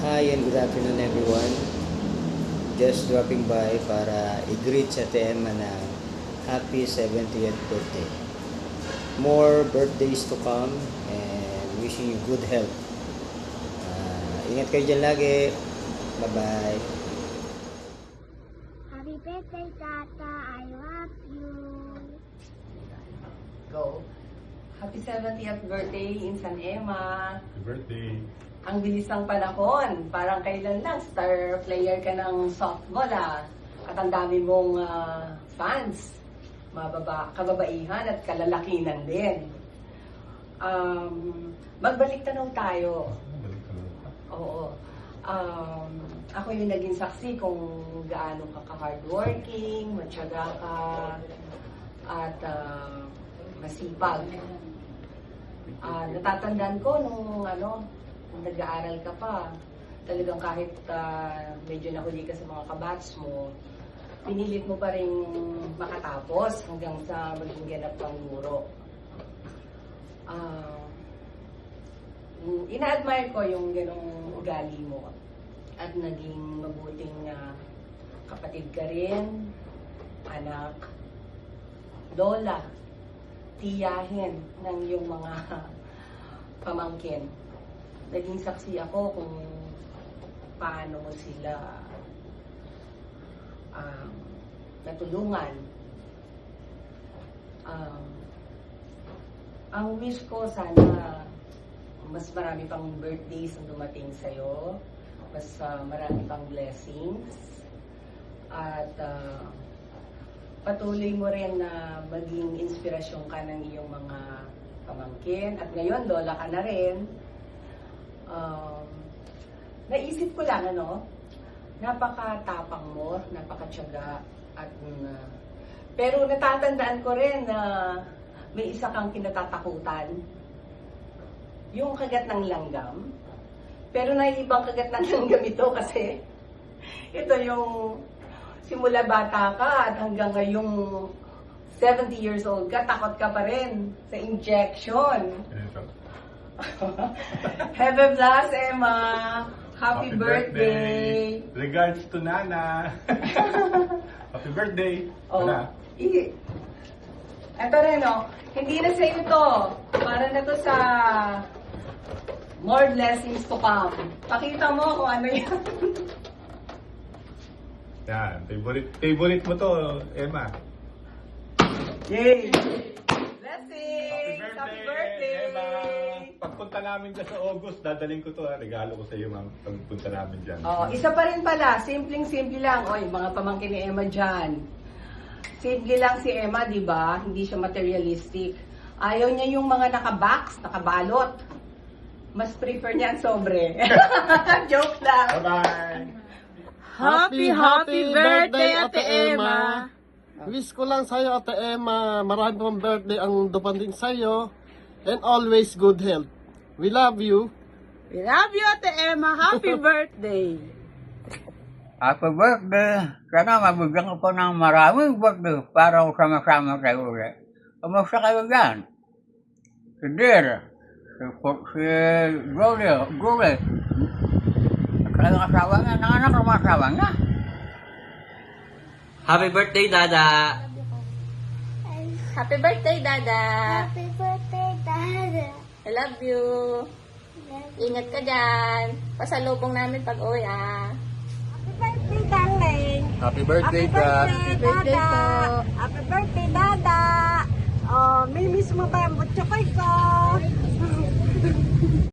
Hi and good afternoon everyone. Just dropping by para i-greet sa Emma na happy 70th birthday. More birthdays to come and wishing you good health. Ingat kayo dyan lagi. Bye-bye. Happy birthday, Tata. I love you. Go. Happy 70th birthday, Insan Emma. Happy birthday. Ang bilis ng panahon. Parang kailan lang, star player ka ng softball At ang dami mong fans. Kababaihan at kalalakinan din. Magbalik tanaw tayo. Balik ka lang. Oo. Ako yung naging saksi kung gaano ka ka-hardworking, matyaga ka, at masipag. Natatandaan ko nung nag-aaral ka pa, talagang kahit medyo nahuli ka sa mga kabats mo, pinilit mo pa rin makatapos hanggang sa maging ganap kang guro. Ina-admire ko yung ganong ugali mo at naging mabuting kapatid ka rin, anak, lola, tiyahin ng iyong mga pamangkin. Naging saksi ako kung paano mo sila natulungan. Ang wish ko sana mas marami pang birthdays ang dumating sa'yo, mas marami pang blessings, at patuloy mo rin na maging inspirasyon ka ng iyong mga pamangkin. At ngayon, lola ka na rin. Naisip ko lang, napakatapang mo, napakatyaga, at pero natatandaan ko rin na may isa kang kinatatakutan. Yung kagat ng langgam. Pero naiibang kagat ng langgam ito kasi ito yung simula bata ka at hanggang ngayong 70 years old ka, takot ka pa rin sa injection. Have a blast, Emma! Happy birthday! Regards to Nana! Happy birthday! Oh, Nana. Ito rin, hindi na sa ito. Para na to sa more blessings to come. Pakita mo kung ano yan. Yan, favorite mo to, Emma. Yay! Blessings! Happy birthday! Emma! Pagpunta namin dyan sa August, dadaling ko to, regalo ko sa iyo, ma'am, pagpunta namin dyan. Isa pa rin pala, simpleng-simple lang. Oy, mga pamangkin ni Emma dyan. Simple lang si Emma, di ba? Hindi siya materialistic. Ayaw niya yung mga nakabox, nakabalot. Mas prefer niya ang sobre. Joke lang. Bye-bye! Happy birthday, Ate Emma! Wish ko lang sa'yo, Ate Emma, marami pang birthday ang dumating sa'yo, and always good health. We love you. We love you, Ate Emma. Happy birthday! Happy birthday! Sana mabigyan ko ng maraming birthday para sama-sama kayo ulit. Kamusta kayo dyan? Si Dear, si Julie, kayong asawa nga, nanganak ng mga asawa nga. Happy birthday, Dada! Happy birthday, Dada! Happy birthday, Dada. I love you! Ingat ka dyan! Pasalubong namin pag uwi, Happy birthday, darling. Happy birthday, Happy birthday, Birthday Dada. po. Happy birthday, Dada. May miss mo ba ang butchokoy ko?